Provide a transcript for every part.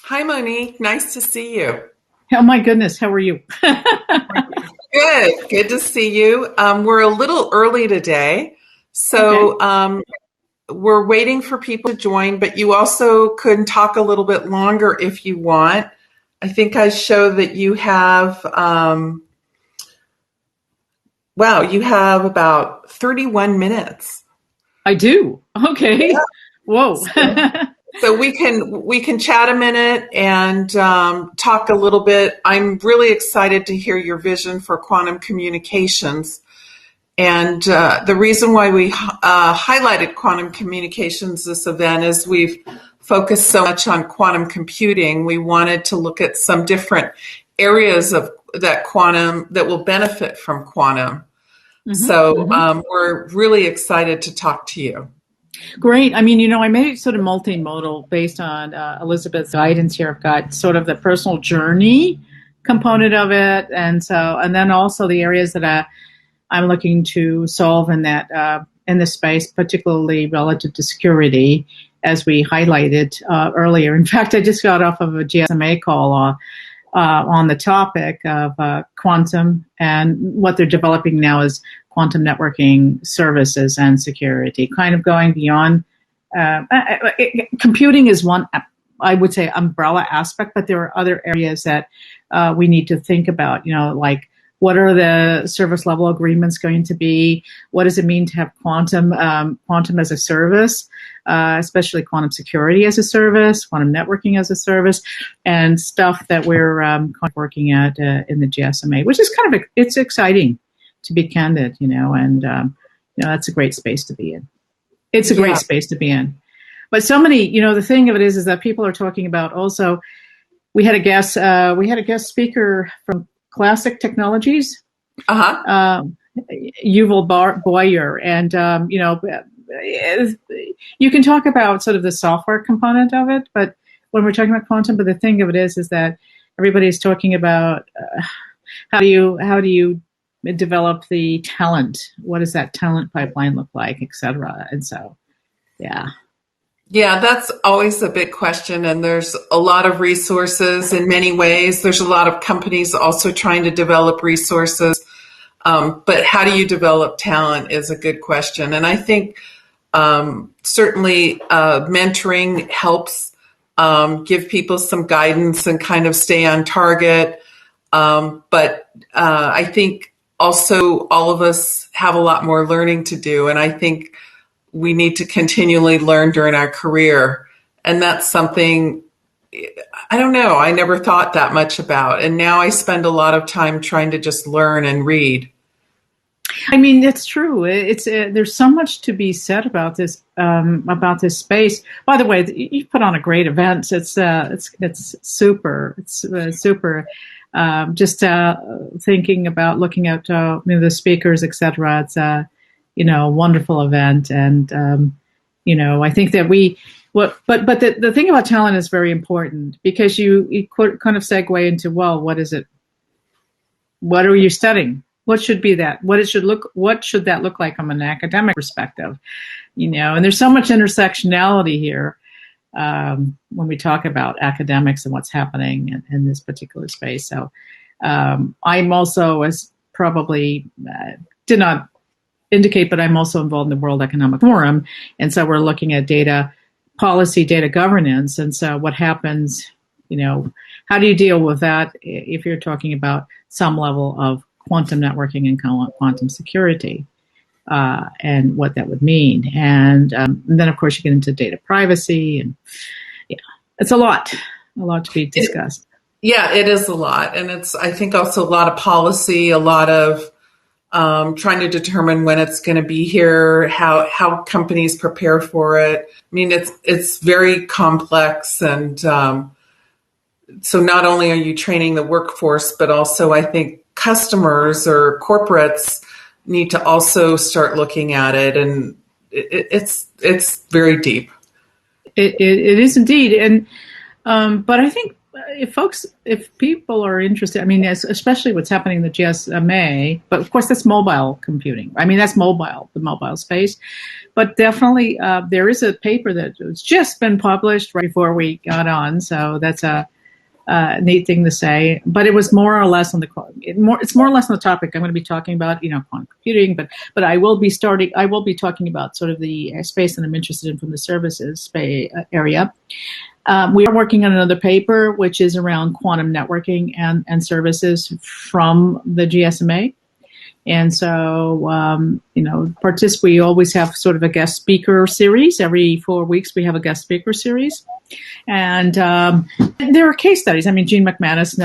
Hi, Monique. Nice to see you. Oh my goodness, how are you? Good to see you. We're a little early today, Okay. so we're waiting for people to join, but you also could talk a little bit longer if you want. I think I show that you have, wow, you have about 31 minutes. I do. Okay. Whoa. So we can chat a minute and talk a little bit. I'm really excited to hear your vision for quantum communications. And the reason why we highlighted quantum communications this event is we've focused so much on quantum computing. We wanted to look at some different areas of that quantum that will benefit from quantum. So hmm we're really excited to talk to you. Great. I mean, I made it sort of multimodal based on Elizabeth's guidance here. I've got sort of the personal journey component of it, and then also the areas that I'm looking to solve in this space, particularly relative to security, as we highlighted earlier. In fact, I just got off of a GSMA call on the topic of quantum, and what they're developing now is quantum networking services and security, kind of going beyond. Computing is one, I would say, umbrella aspect, but there are other areas that we need to think about, like what are the service level agreements going to be? What does it mean to have quantum as a service, especially quantum security as a service, quantum networking as a service, and stuff that we're working at in the GSMA, which is it's exciting, to be candid, and that's a great space to be in. It's a great Yeah. space to be in. But so many, the thing of it is that people are talking about also. We had a guest speaker from Classic Technologies, Uh-huh. Yuval Boyer, and you can talk about sort of the software component of it, but when we're talking about quantum, but the thing of it is that everybody's talking about how do you develop the talent? What does that talent pipeline look like, et cetera? And so, yeah. Yeah, that's always a big question, and there's a lot of resources in many ways. There's a lot of companies also trying to develop resources, but how do you develop talent is a good question. And I think certainly mentoring helps give people some guidance and kind of stay on target. But I think also all of us have a lot more learning to do, and I think we need to continually learn during our career. And that's something, I don't know, I never thought that much about. And now I spend a lot of time trying to just learn and read. I mean, it's true. It's there's so much to be said about this space. By the way, you put on a great event. It's super. It's super. Just thinking about looking at the speakers, etc. It's a wonderful event, and I think that but the thing about talent is very important, because you kind of segue into, well, what is it? What are you studying? What should be that? What should that look like from an academic perspective? And there's so much intersectionality here when we talk about academics and what's happening in this particular space. So I'm also, as probably did not indicate, but I'm also involved in the World Economic Forum, and so we're looking at data policy, data governance, and so what happens. How do you deal with that if you're talking about some level of quantum networking and quantum security, and what that would mean. And then, of course, you get into data privacy, and yeah, it's a lot to be discussed. Yeah, it is a lot. And it's, I think, also a lot of policy, a lot of trying to determine when it's going to be here, how companies prepare for it. I mean, it's very complex. And so not only are you training the workforce, but also I think customers or corporates need to also start looking at it, and it's very deep. It is indeed, and but I think if people are interested, I mean, especially what's happening in the GSMA, but of course that's mobile computing. I mean, that's the mobile space. But definitely, there is a paper that has just been published right before we got on, so that's a neat thing to say. But it was more or less on it's more or less on the topic I'm going to be talking about, quantum computing. But I will be talking about sort of the space that I'm interested in from the services area. We are working on another paper, which is around quantum networking and services from the GSMA. And so, we always have sort of a guest speaker series. Every 4 weeks, we have a guest speaker series. And there are case studies. I mean, Jean McManus,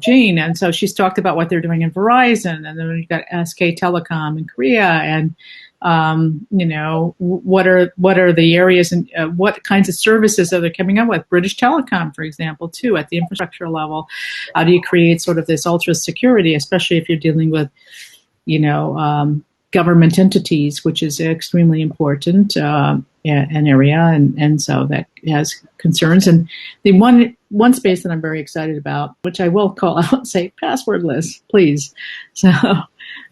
Jean. And so she's talked about what they're doing in Verizon. And then we've got SK Telecom in Korea. And, what are the areas and what kinds of services are they coming up with? British Telecom, for example, too, at the infrastructure level. How do you create sort of this ultra security, especially if you're dealing with government entities, which is extremely important an area, and so that has concerns. And the one space that I'm very excited about, which I will call out and say passwordless, please. So,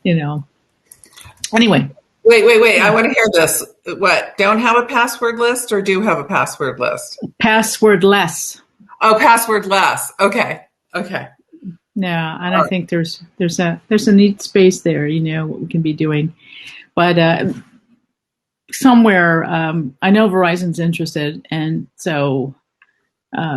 anyway. Wait. I want to hear this. What? Don't have a password list or do have a password list? Passwordless. Oh, passwordless. Okay. Yeah, and I think there's a neat space there, what we can be doing. But somewhere, I know Verizon's interested, and so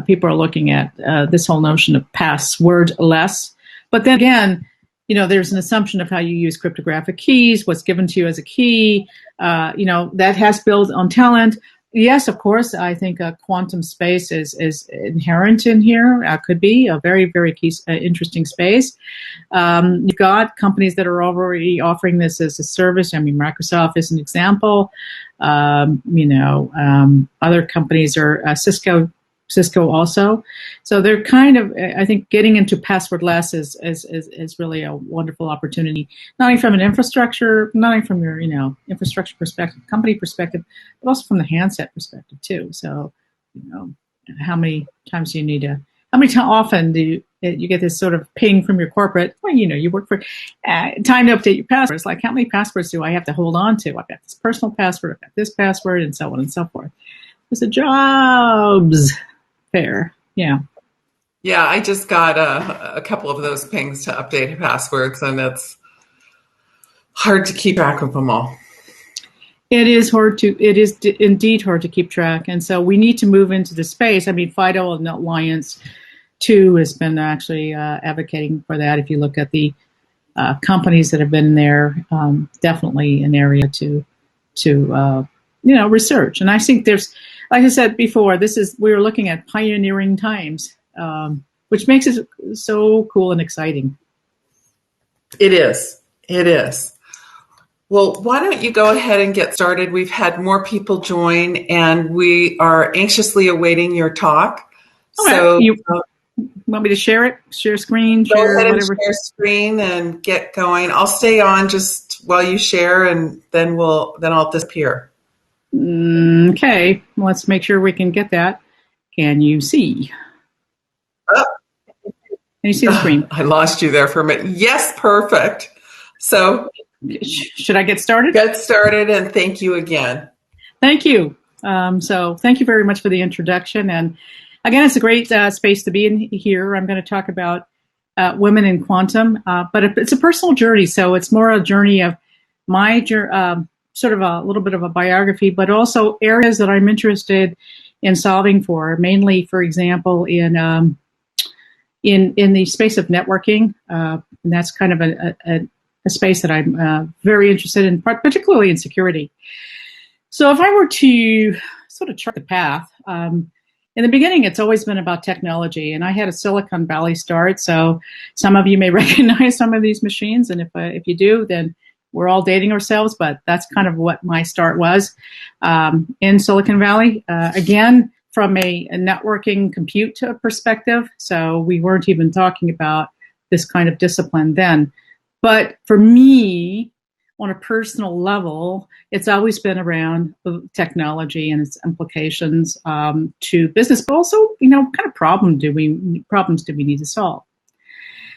people are looking at this whole notion of passwordless. But then again, there's an assumption of how you use cryptographic keys, what's given to you as a key, that has built on talent. Yes, of course, I think a quantum space is inherent in here. Could be a very, very key, interesting space. You've got companies that are already offering this as a service. I mean, Microsoft is an example. Other companies are Cisco also. So they're kind of, I think, getting into passwordless is really a wonderful opportunity, not only from your, infrastructure perspective, company perspective, but also from the handset perspective too. So, how many times do you need to, often do you get this sort of ping from your corporate, well, you work for, time to update your password. It's like, how many passwords do I have to hold on to? I've got this personal password, I've got this password, and so on and so forth. It's a jobs fair. Yeah, I just got a couple of those pings to update passwords, and it's hard to keep track of them all. It is indeed hard to keep track, and so we need to move into the space. I mean, FIDO and Alliance 2 has been actually advocating for that. If you look at the companies that have been there, definitely an area to research. And I think there's, like I said before, we were looking at pioneering times, which makes it so cool and exciting. It is. Well, why don't you go ahead and get started? We've had more people join, and we are anxiously awaiting your talk. Okay. So, you want me to share it? Share screen? Go ahead and share screen and get going. I'll stay on just while you share, and then I'll disappear. Okay, let's make sure we can get that. Can you see? Oh. Can you see the screen? I lost you there for a minute. Yes, perfect. So, should I get started? Get started, and thank you again. Thank you. So thank you very much for the introduction. And again, it's a great space to be in here. I'm going to talk about women in quantum, but it's a personal journey. So it's more a journey of my sort of a little bit of a biography, but also areas that I'm interested in solving for, mainly, for example, in the space of networking. And that's kind of a space that I'm very interested in, particularly in security. So if I were to sort of chart the path, in the beginning, it's always been about technology, and I had a Silicon Valley start. So some of you may recognize some of these machines, and if you do, then we're all dating ourselves, but that's kind of what my start was in Silicon Valley. Again, from a networking compute perspective, so we weren't even talking about this kind of discipline then. But for me, on a personal level, it's always been around technology and its implications to business, but also, what kind of problems do we need to solve?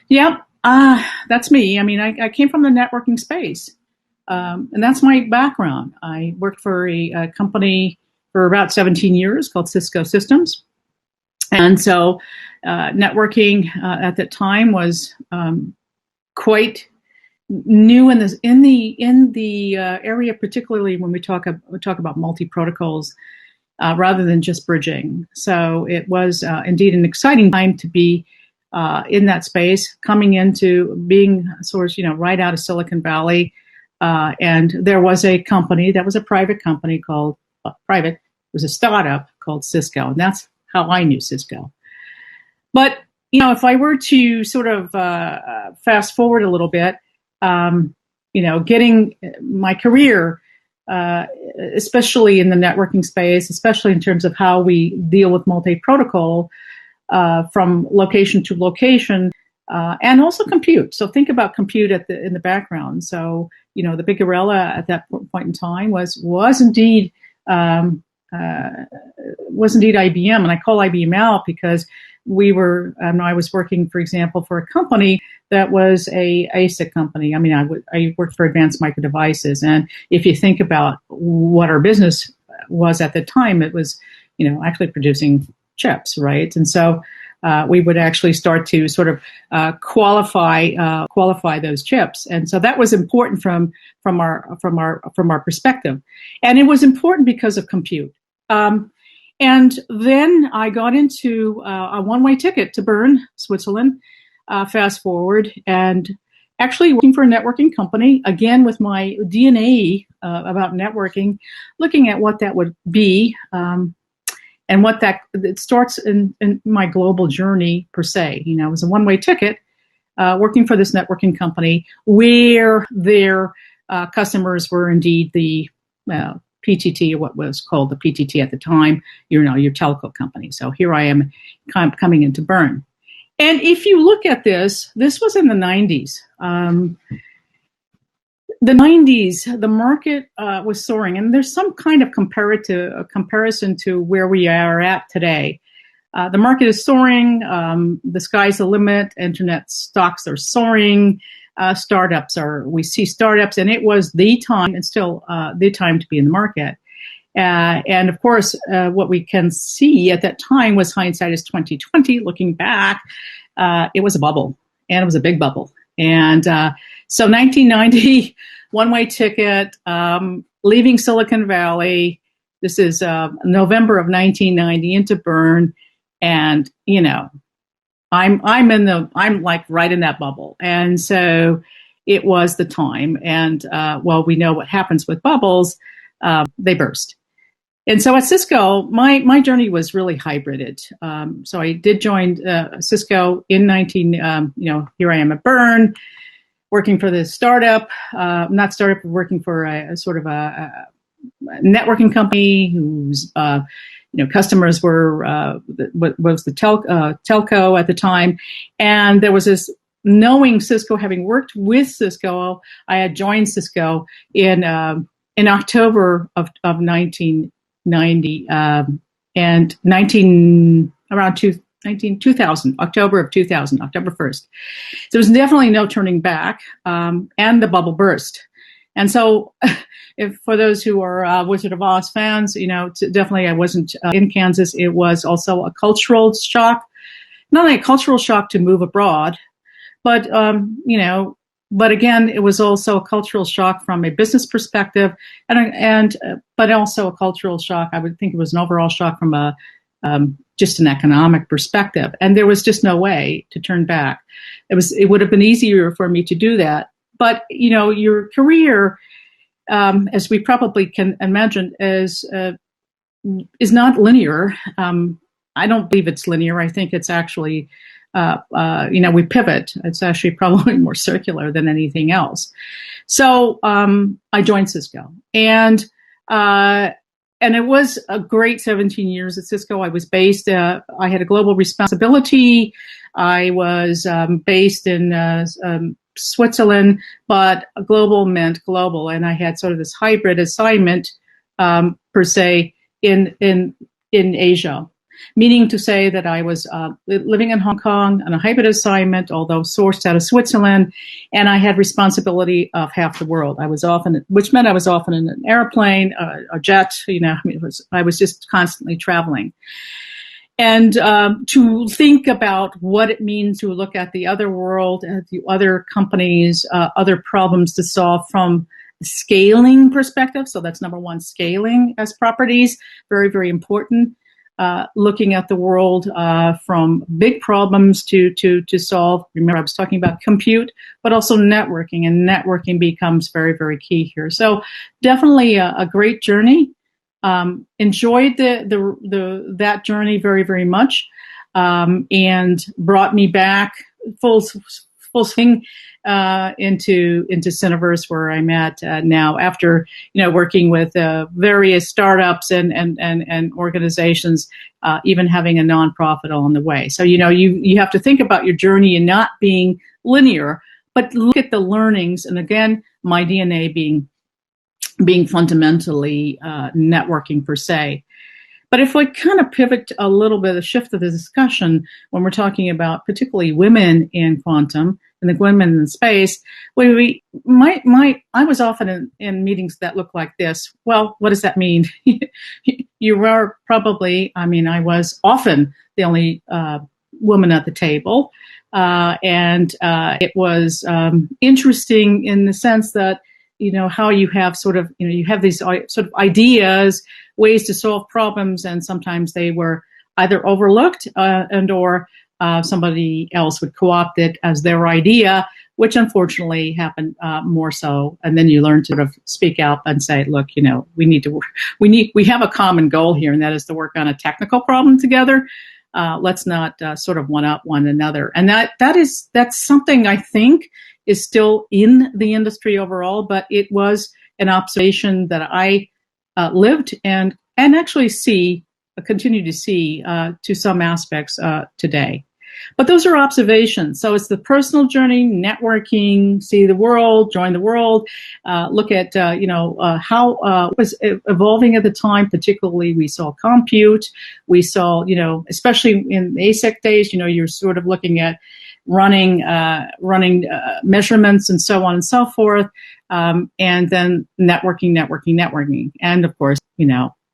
Yeah, that's me. I mean, I came from the networking space, and that's my background. I worked for a company for about 17 years called Cisco Systems, and so networking at that time was quite new in the area, particularly when we talk about multi-protocols rather than just bridging. So it was indeed an exciting time to be in that space, coming into being sort of right out of Silicon Valley, and there was a company that was a private company called private. It was a startup called Cisco, and that's how I knew Cisco. But if I were to sort of fast forward a little bit. Getting my career, especially in the networking space, especially in terms of how we deal with multi-protocol from location to location, and also compute. So think about compute in the background. So the big gorilla at that point in time was indeed IBM, and I call IBM out because I was working, for example, for a company that was a ASIC company. I mean, I worked for Advanced Micro Devices, and if you think about what our business was at the time, it was, actually producing chips, right? And so we would actually start to sort of qualify those chips, and so that was important from our perspective, and it was important because of compute. And then I got into a one-way ticket to Bern, Switzerland, fast forward, and actually working for a networking company, again with my DNA about networking, looking at what that would be, and what it starts in my global journey per se. It was a one-way ticket, working for this networking company where their customers were indeed the PTT, or what was called the PTT at the time, your telco company. So here I am coming into Bern. And if you look at this was in the 90s. The 90s, the market was soaring, and there's some kind of comparison to where we are at today. The market is soaring. The sky's the limit. Internet stocks are soaring. We see startups, and it was the time, and still the time to be in the market. And of course, what we can see at that time was hindsight is 2020. Looking back, it was a bubble, and it was a big bubble. And so 1990, one-way ticket, leaving Silicon Valley. This is November of 1990 into Bern, and I'm like right in that bubble. And so it was the time. And we know what happens with bubbles. They burst. And so at Cisco, my journey was really hybrided. So I did join Cisco in here I am at Bern, working for this startup, working for a sort of a networking company whose customers were was the telco at the time, and there was this knowing Cisco, having worked with Cisco, I had joined Cisco in October of 1990 and 2000, October of 2000, October 1st. There was definitely no turning back, and the bubble burst. And so, if for those who are Wizard of Oz fans, definitely I wasn't in Kansas. It was also a cultural shock, not only a cultural shock to move abroad, but but again, it was also a cultural shock from a business perspective, but also a cultural shock. I would think it was an overall shock from just an economic perspective, and there was just no way to turn back. It would have been easier for me to do that. But, your career, as we probably can imagine, is not linear. I don't believe it's linear. I think it's actually, we pivot. It's actually probably more circular than anything else. So I joined Cisco. And it was a great 17 years at Cisco. I was based, I had a global responsibility. I was based in Switzerland, but global meant global. And I had sort of this hybrid assignment, per se, in Asia. Meaning to say that I was living in Hong Kong on a hybrid assignment, although sourced out of Switzerland, and I had responsibility of half the world. Which meant I was often in an airplane, a jet. I was just constantly traveling. And to think about what it means to look at the other world, the other companies, other problems to solve from a scaling perspective. So that's number one, scaling as properties, very, very important. Looking at the world from big problems to solve. Remember, I was talking about compute, but also networking, and networking becomes very, very key here. So definitely a great journey. Enjoyed that journey very, very much, and brought me back full swing into Syniverse, where I'm at now, after working with various startups and organizations, even having a nonprofit on the way. So you have to think about your journey and not being linear, but look at the learnings. And again, my DNA being fundamentally networking per se. But if we kind of pivot a little bit, a shift of the discussion when we're talking about particularly women in quantum and the women in space, I was often in meetings that look like this. Well, what does that mean? You were probably, I was often the only woman at the table. And it was interesting in the sense that, how you have sort of, you have these sort of ideas, ways to solve problems, and sometimes they were either overlooked or somebody else would co-opt it as their idea, which unfortunately happened more so. And then you learn to sort of speak out and say, look, we have a common goal here, and that is to work on a technical problem together. Let's not sort of one-up one another. And that's something I think is still in the industry overall, but it was an observation that I lived and actually continue to see to some aspects today. But those are observations. So it's the personal journey, networking, see the world, join the world, look at, how it was evolving at the time. Particularly, we saw compute. We saw, especially in ASIC days, you're sort of looking at running measurements and so on and so forth. And then networking. And of course,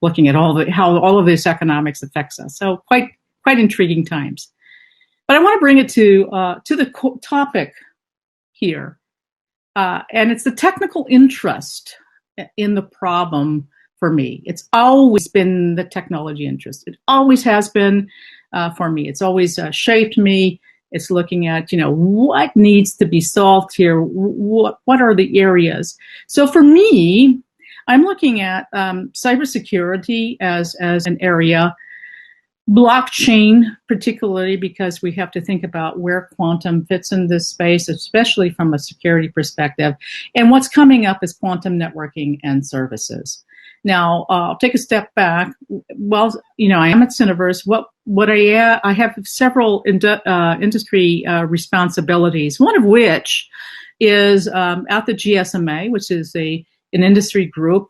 looking at how all of this economics affects us. So quite intriguing times. But I want to bring it to the topic here. And it's the technical interest in the problem for me. It's always been the technology interest. It always has been for me. It's always shaped me. It's looking at, what needs to be solved here. What are the areas? So for me, I'm looking at cybersecurity as an area, blockchain particularly, because we have to think about where quantum fits in this space, especially from a security perspective. And what's coming up is quantum networking and services. Now, I'll take a step back. Well, I am at Syniverse. I have several industry responsibilities, one of which is at the GSMA, which is an industry group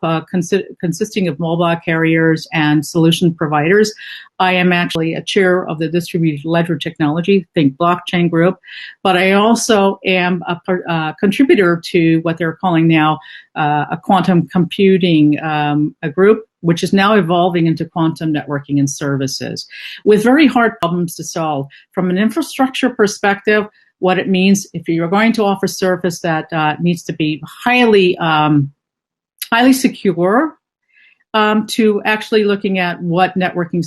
consisting of mobile carriers and solution providers. I am actually a chair of the distributed ledger technology, think blockchain group, but I also am a contributor to what they're calling now a quantum computing a group, which is now evolving into quantum networking and services, with very hard problems to solve. From an infrastructure perspective, what it means if you're going to offer service that needs to be highly secure, to actually looking at what networking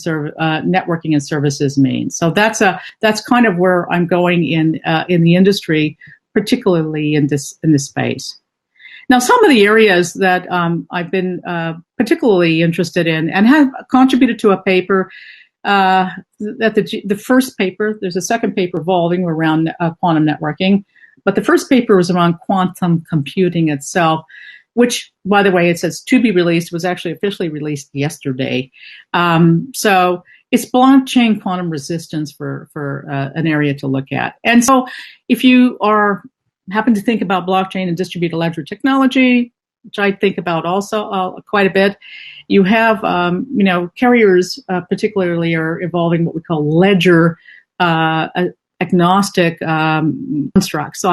and services mean. So that's kind of where I'm going in the industry, particularly in this space. Now, some of the areas that I've been particularly interested in and have contributed to a paper. The first paper, there's a second paper evolving around quantum networking, but the first paper was around quantum computing itself, which, by the way, it says to be released, was actually officially released yesterday. So it's blockchain quantum resistance for an area to look at. And so if you are happen to think about blockchain and distributed ledger technology, which I think about also quite a bit. You have, carriers particularly are evolving what we call ledger agnostic constructs,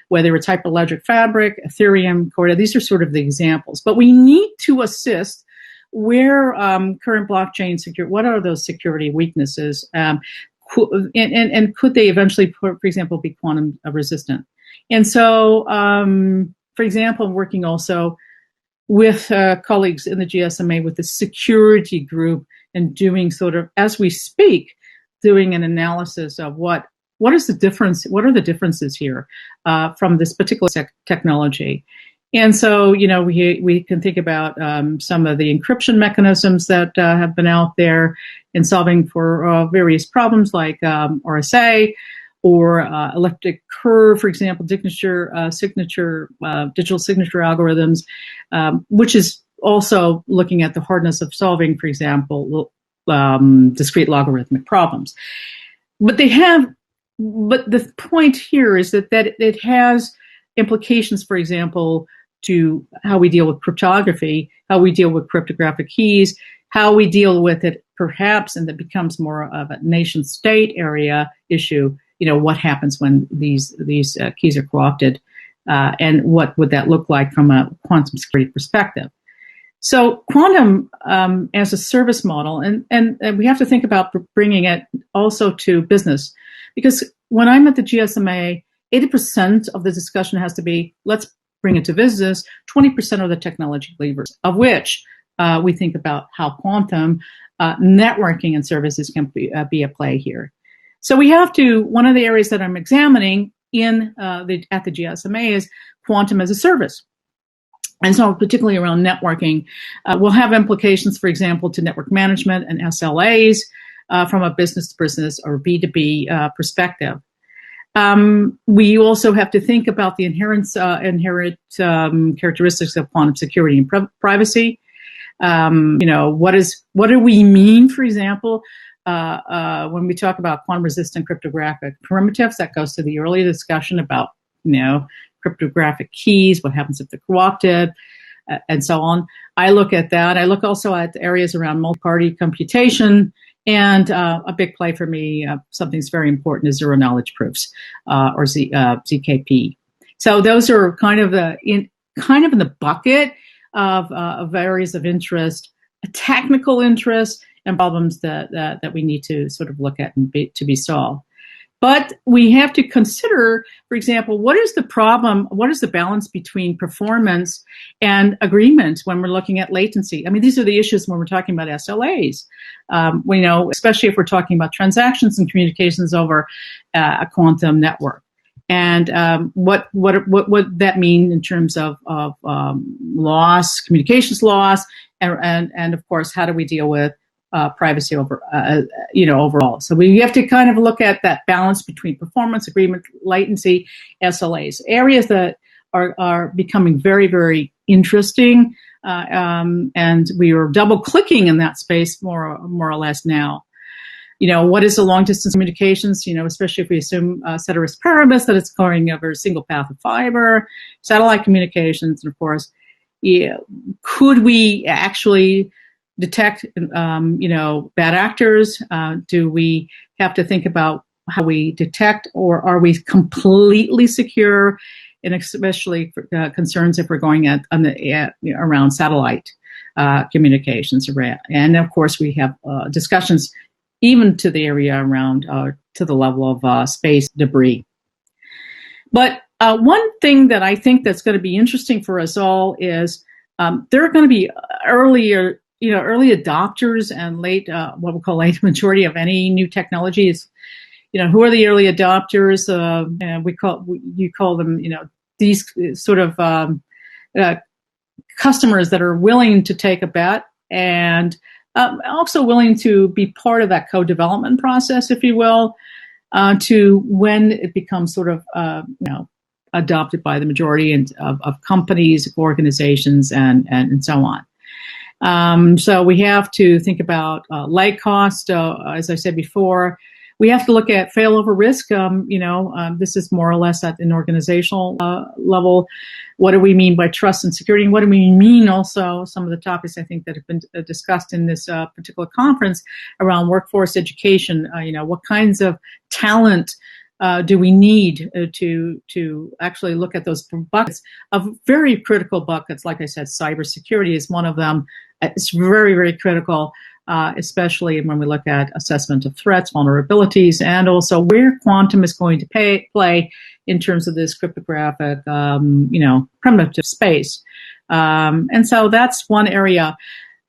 whether it's Hyperledger Fabric, Ethereum, Corda. These are sort of the examples. But we need to assist where current blockchain security, what are those security weaknesses? And could they eventually, for example, be quantum resistant? And so, for example, I'm working also with colleagues in the GSMA with the security group and doing sort of, as we speak, doing an analysis of what is the difference, what are the differences here from this particular technology. And so, we can think about some of the encryption mechanisms that have been out there in solving for various problems like RSA or elliptic curve, for example, digital signature algorithms, which is also looking at the hardness of solving, for example, discrete logarithmic problems. But the point here is that it has implications, for example, to how we deal with cryptography, how we deal with cryptographic keys, how we deal with it perhaps, and that becomes more of a nation state area issue. What happens when these keys are co-opted, and what would that look like from a quantum security perspective? So quantum as a service model, and we have to think about bringing it also to business, because when I'm at the GSMA, 80% of the discussion has to be, let's bring it to business, 20% are the technology levers, of which we think about how quantum networking and services can be at play here. So we have to, one of the areas that I'm examining at the GSMA is quantum as a service. And so particularly around networking, will have implications, for example, to network management and SLAs from a business-to-business or B2B perspective. We also have to think about the inherent characteristics of quantum security and privacy. What do we mean, for example, when we talk about quantum-resistant cryptographic primitives? That goes to the earlier discussion about, cryptographic keys, what happens if they're co-opted, and so on. I look at that. I look also at areas around multi-party computation, and a big play for me, something that's very important, is zero-knowledge proofs, or ZKP. So those are kind of in the bucket of areas of interest, technical interest, and problems that we need to sort of look at and to be solved. But we have to consider, for example, what is the problem, what is the balance between performance and agreement when we're looking at latency? I mean, these are the issues when we're talking about SLAs. Especially if we're talking about transactions and communications over a quantum network. And what would that mean in terms of loss, communications loss, and of course, how do we deal with privacy overall? So we have to kind of look at that balance between performance, agreement, latency, SLAs, areas that are becoming very, very interesting, and we are double clicking in that space more or less now. What is the long distance communications? Especially if we assume ceteris paribus that it's going over a single path of fiber, satellite communications, and of course, could we actually detect, bad actors? Do we have to think about how we detect, or are we completely secure? And especially concerns if we're going around satellite communications. And of course, we have discussions even to the area around, to the level of space debris. But one thing that I think that's going to be interesting for us all is there are going to be early adopters and what we call late majority of any new technologies. Who are the early adopters? And you call them, these sort of customers that are willing to take a bet and also willing to be part of that co-development process, if you will, to when it becomes sort of, adopted by the majority of companies, organizations, and so on. So we have to think about lag cost. As I said before, we have to look at failover risk. This is more or less at an organizational level. What do we mean by trust and security? And what do we mean also, some of the topics I think that have been discussed in this particular conference around workforce education, what kinds of talent do we need to actually look at those buckets of very critical buckets? Like I said, cybersecurity is one of them. It's very, very critical, especially when we look at assessment of threats, vulnerabilities, and also where quantum is going to play in terms of this cryptographic, primitive space. And so that's one area.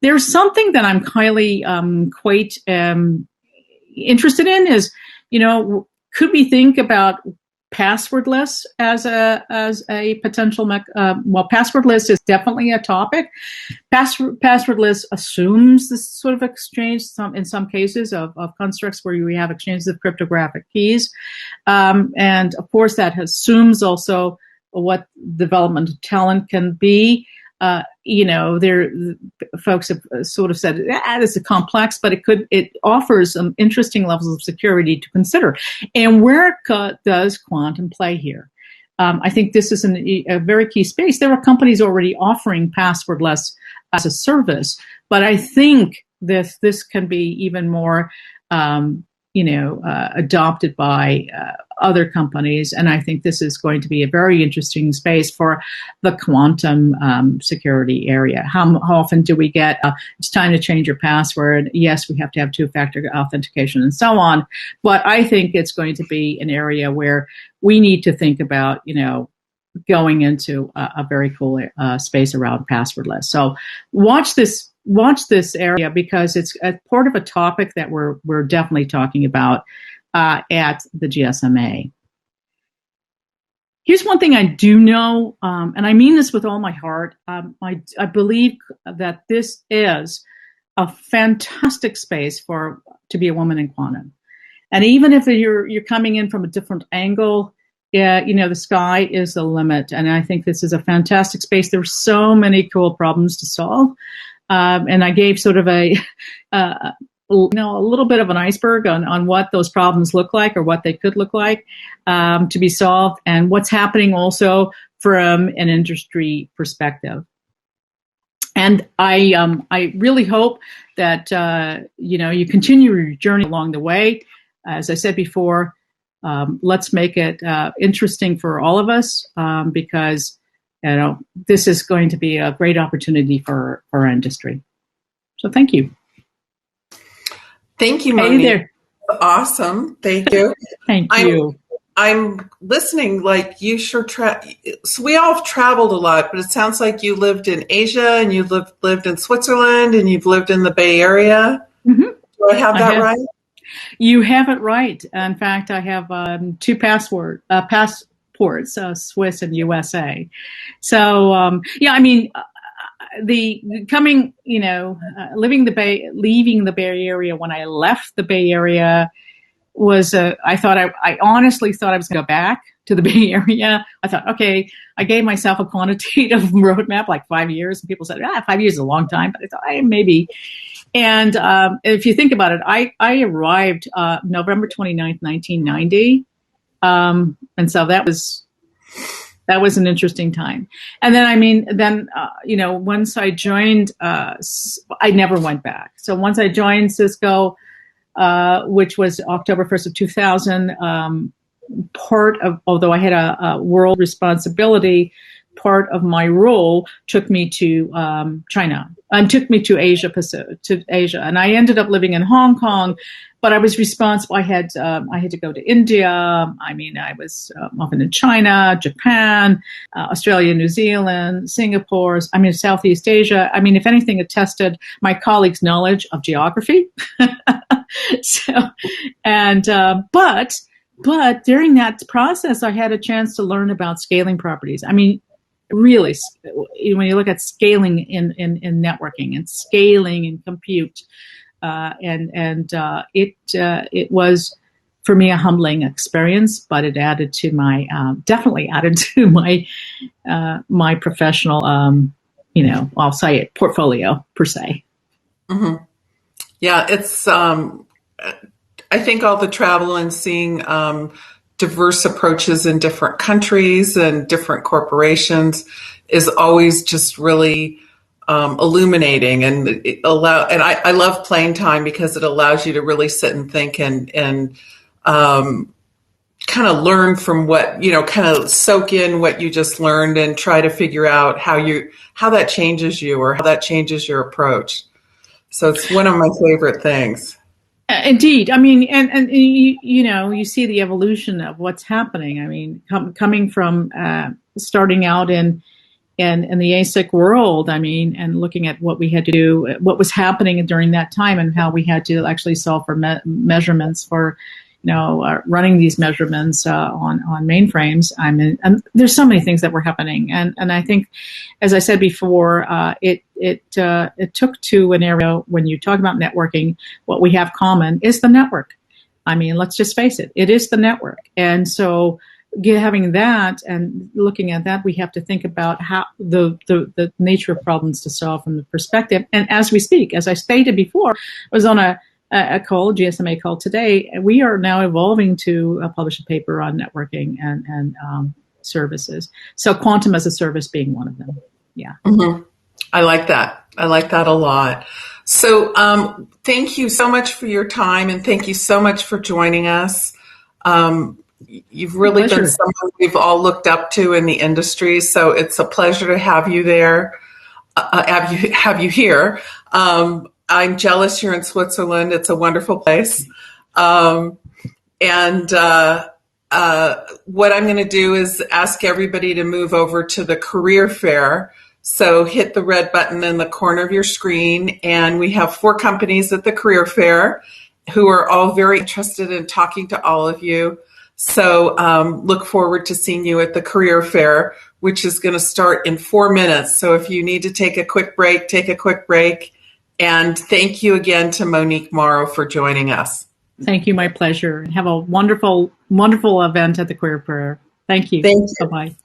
There's something that I'm highly quite interested in is, could we think about passwordless as a potential passwordless is definitely a topic. Passwordless assumes this sort of exchange in some cases of constructs where we have exchanges of cryptographic keys, and of course that assumes also what development of talent can be. Folks have sort of said, this is complex, but it offers some interesting levels of security to consider. And where does quantum play here? I think this is a very key space. There are companies already offering passwordless as a service, but I think this can be even more, adopted by other companies. And I think this is going to be a very interesting space for the quantum security area. How often do we get, it's time to change your password? Yes, we have to have two-factor authentication and so on. But I think it's going to be an area where we need to think about, going into a very cool space around passwordless. So watch this area because it's a part of a topic that we're definitely talking about at the GSMA. Here's one thing I do know, and I mean this with all my heart. I believe that this is a fantastic space to be a woman in quantum. And even if you're coming in from a different angle, the sky is the limit. And I think this is a fantastic space. There's so many cool problems to solve. And I gave sort of a little bit of an iceberg on what those problems look like or what they could look like to be solved, and what's happening also from an industry perspective. And I really hope that you continue your journey along the way. As I said before, let's make it interesting for all of us because this is going to be a great opportunity for our industry. So thank you. Thank you, Monique. Hey there. Awesome. Thank you. Thank you. I'm listening like you sure so we all have traveled a lot, but it sounds like you lived in Asia and you lived in Switzerland and you've lived in the Bay Area. Mm-hmm. Do I have that right? You have it right. In fact, I have two passports, Swiss and USA. So, leaving the Bay Area when I left the Bay Area was, I honestly thought I was going to go back to the Bay Area. I thought, okay, I gave myself a quantitative roadmap, like 5 years. And people said, 5 years is a long time, but I thought, maybe. And if you think about it, I arrived November 29th, 1990. And so that was an interesting time. And then, once I joined, I never went back. So once I joined Cisco, which was October 1st of 2000, although I had a world responsibility, part of my role took me to China and took me to Asia. And I ended up living in Hong Kong, but I was responsible. I had to go to India. I was often in China, Japan, Australia, New Zealand, Singapore. Southeast Asia. If anything, it tested my colleagues' knowledge of geography. But during that process, I had a chance to learn about scaling properties. Really, when you look at scaling in networking and scaling in compute, it was for me a humbling experience, but it added to definitely added to my professional, I'll say it, portfolio per se. Mm-hmm. Yeah, it's I think all the travel and seeing diverse approaches in different countries and different corporations is always just really illuminating, and I love plane time because it allows you to really sit and think and kind of learn from what, kind of soak in what you just learned and try to figure out how that changes you or how that changes your approach. So it's one of my favorite things. Indeed. I mean, and you see the evolution of what's happening. I mean, coming from starting out in the ASIC world, I mean, and looking at what we had to do, what was happening during that time, and how we had to actually solve for measurements for, running these measurements on mainframes. I mean, and there's so many things that were happening, and I think, as I said before, it took to an area when you talk about networking, what we have common is the network. I mean, let's just face it, it is the network, and so. Having that and looking at that, we have to think about how the nature of problems to solve from the perspective. And as we speak, as I stated before, I was on a call, GSMA call today. We are now evolving to publish a paper on networking and services. So quantum as a service being one of them. Yeah. Mm-hmm. I like that. I like that a lot. So thank you so much for your time, and thank you so much for joining us. You've really been someone we've all looked up to in the industry, so it's a pleasure to have you there, have you here. I'm jealous you're in Switzerland. It's a wonderful place. And what I'm going to do is ask everybody to move over to the career fair. So hit the red button in the corner of your screen, and we have 4 companies at the career fair who are all very interested in talking to all of you. So look forward to seeing you at the career fair, which is going to start in 4 minutes. So if you need to take a quick break, take a quick break. And thank you again to Monique Morrow for joining us. Thank you. My pleasure. Have a wonderful, wonderful event at the career fair. Thank you. Thank you. Bye-bye.